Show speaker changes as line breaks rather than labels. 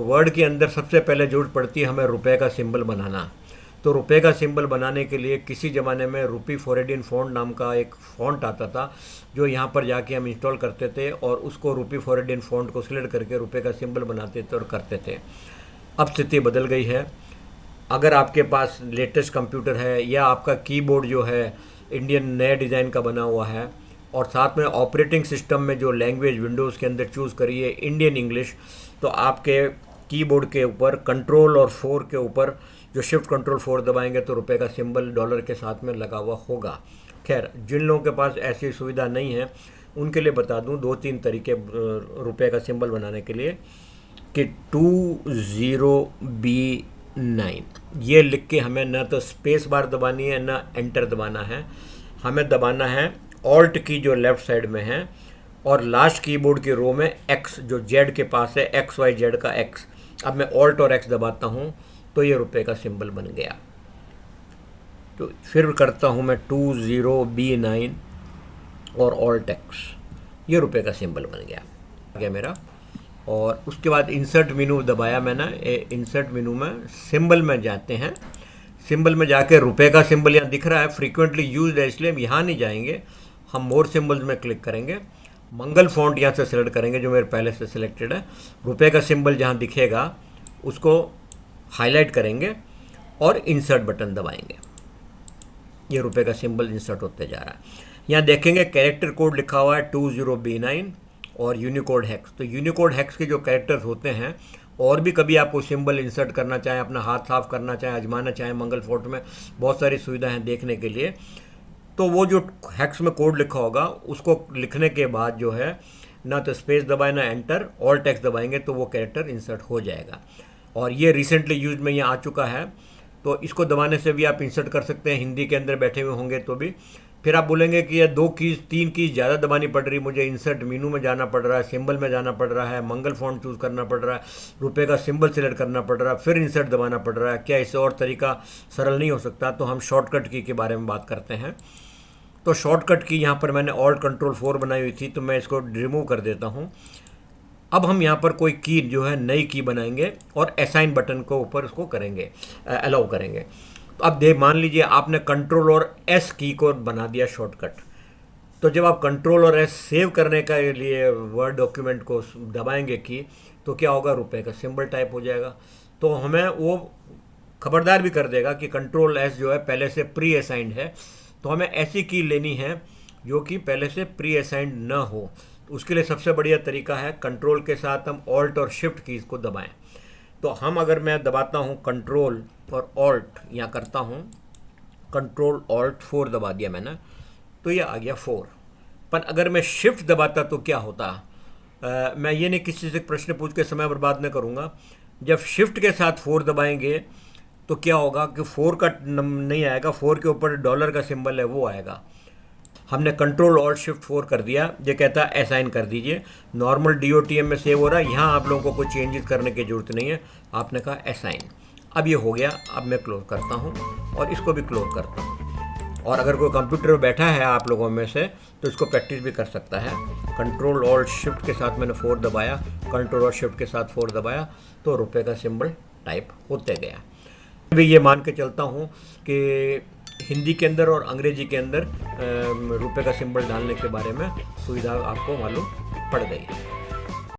Word के अंदर सबसे पहले जरूरत पड़ती है हमें रुपए का सिंबल बनाना। तो रुपए का सिंबल बनाने के लिए किसी ज़माने में रूपी फोरेडियन फ़ॉन्ट नाम का एक फ़ॉन्ट आता था, जो यहाँ पर जाके हम इंस्टॉल करते थे और उसको रूपी फोरेडियन फ़ॉन्ट को सिलेक्ट करके रुपए का सिंबल बनाते थे और करते थे। अब स्थिति बदल गई है। अगर आपके पास लेटेस्ट कंप्यूटर है या आपका कीबोर्ड जो है इंडियन नए डिज़ाइन का बना हुआ है और साथ में ऑपरेटिंग सिस्टम में जो लैंग्वेज विंडोज़ के अंदर चूज़ करी है इंडियन इंग्लिश, तो आपके कीबोर्ड के ऊपर कंट्रोल और 4 के ऊपर जो शिफ्ट कंट्रोल 4 दबाएंगे तो रुपए का सिंबल डॉलर के साथ में लगा हुआ होगा। खैर, जिन लोगों के पास ऐसी सुविधा नहीं है उनके लिए बता दूं 2-3 तरीके रुपए का सिंबल बनाने के लिए कि 20B9 ये लिख के हमें ना तो स्पेस बार दबानी है ना एंटर दबाना है, हमें दबाना है ऑल्ट की जो लेफ़्ट साइड में है और लास्ट कीबोर्ड की रो में एक्स जो जेड के पास है XYZ का एक्स। अब मैं ऑल्ट और एक्स दबाता हूँ तो ये रुपए का सिंबल बन गया। तो फिर करता हूँ मैं 20B9 और ऑल्ट एक्स, ये रुपए का सिंबल बन गया मेरा। और उसके बाद इंसर्ट मेनू दबाया मैंने। इंसर्ट मेनू में सिंबल में जाते हैं, सिंबल में जाके रुपए का सिंबल यहाँ दिख रहा है, फ्रीक्वेंटली यूज्ड है इसलिए हम यहाँ नहीं जाएंगे, हम मोर सिंबल्स में क्लिक करेंगे। मंगल फॉन्ट यहाँ से सिलेक्ट करेंगे जो मेरे पहले से सिलेक्टेड है। रुपए का सिंबल जहाँ दिखेगा उसको हाईलाइट करेंगे और इंसर्ट बटन दबाएंगे। ये रुपए का सिंबल इंसर्ट होते जा रहा है। यहाँ देखेंगे कैरेक्टर कोड लिखा हुआ है 20B9 और यूनिकोड हैक्स। तो यूनिकोड हैक्स के जो कैरेक्टर्स होते हैं, और भी कभी आपको सिंबल इंसर्ट करना चाहें, अपना हाथ साफ करना चाहें, आजमाना चाहें मंगल फॉन्ट में, बहुत सारी सुविधाएं हैं देखने के लिए। तो वो जो हैक्स में कोड लिखा होगा उसको लिखने के बाद जो है ना तो स्पेस दबाए ना एंटर, ऑल्ट टेक्स्ट दबाएंगे तो वो कैरेक्टर इंसर्ट हो जाएगा। और ये रिसेंटली यूज में ये आ चुका है, तो इसको दबाने से भी आप इंसर्ट कर सकते हैं, हिंदी के अंदर बैठे हुए होंगे तो भी। फिर आप बोलेंगे कि ये 2 कीज़ 3 कीज़ ज़्यादा दबानी पड़ रही, मुझे इंसर्ट मेनू में जाना पड़ रहा है, सिंबल में जाना पड़ रहा है, मंगल फॉन्ट चूज़ करना पड़ रहा है, रुपए का सिंबल सिलेक्ट करना पड़ रहा है, फिर इंसर्ट दबाना पड़ रहा है, क्या इससे और तरीका सरल नहीं हो सकता? तो हम शॉर्टकट की के बारे में बात करते हैं। तो शॉर्टकट की यहाँ पर मैंने ऑल्ट कंट्रोल 4 बनाई हुई थी, तो मैं इसको रिमूव कर देता हूँ। अब हम यहाँ पर कोई की जो है नई की बनाएंगे और असाइन बटन को ऊपर उसको करेंगे, अलाउ करेंगे। तो अब मान लीजिए आपने कंट्रोल और एस की को बना दिया शॉर्टकट। तो जब आप कंट्रोल और एस सेव करने के लिए वर्ड डॉक्यूमेंट को दबाएंगे की, तो क्या होगा, रुपए का सिंबल टाइप हो जाएगा। तो हमें वो खबरदार भी कर देगा कि कंट्रोल एस जो है पहले से प्री असाइंड है, तो हमें ऐसी की लेनी है जो कि पहले से प्री असाइंड न हो। तो उसके लिए सबसे बढ़िया तरीका है कंट्रोल के साथ हम ऑल्ट और शिफ्ट कीज़ को दबाएं। तो हम अगर मैं दबाता हूं कंट्रोल और ऑल्ट, या करता हूं कंट्रोल ऑल्ट 4 दबा दिया मैंने, तो ये आ गया 4। पर अगर मैं शिफ्ट दबाता तो क्या होता? मैं ये नहीं किसी से प्रश्न पूछ के समय बर्बाद न करूँगा। जब शिफ्ट के साथ 4 दबाएंगे तो क्या होगा कि 4 का नहीं आएगा, 4 के ऊपर डॉलर का सिंबल है वो आएगा। हमने कंट्रोल ऑल्ट शिफ्ट 4 कर दिया, ये कहता है असाइन कर दीजिए, नॉर्मल DOTM में सेव हो रहा है, यहाँ आप लोगों को कोई चेंजेस करने की ज़रूरत नहीं है, आपने कहा असाइन। अब ये हो गया। अब मैं क्लोज करता हूँ और इसको भी क्लोज करता हूँ। और अगर कोई कंप्यूटर में बैठा है आप लोगों में से तो इसको प्रैक्टिस भी कर सकता है। कंट्रोल ऑल्ट शिफ्ट के साथ मैंने 4 दबाया, कंट्रोल और शिफ्ट के साथ 4 दबाया, तो रुपए का सिंबल टाइप होते गया। अभी ये मान के चलता हूँ कि हिंदी के अंदर और अंग्रेजी के अंदर रुपए का सिंबल डालने के बारे में सुविधा आपको मालूम पड़ गई है।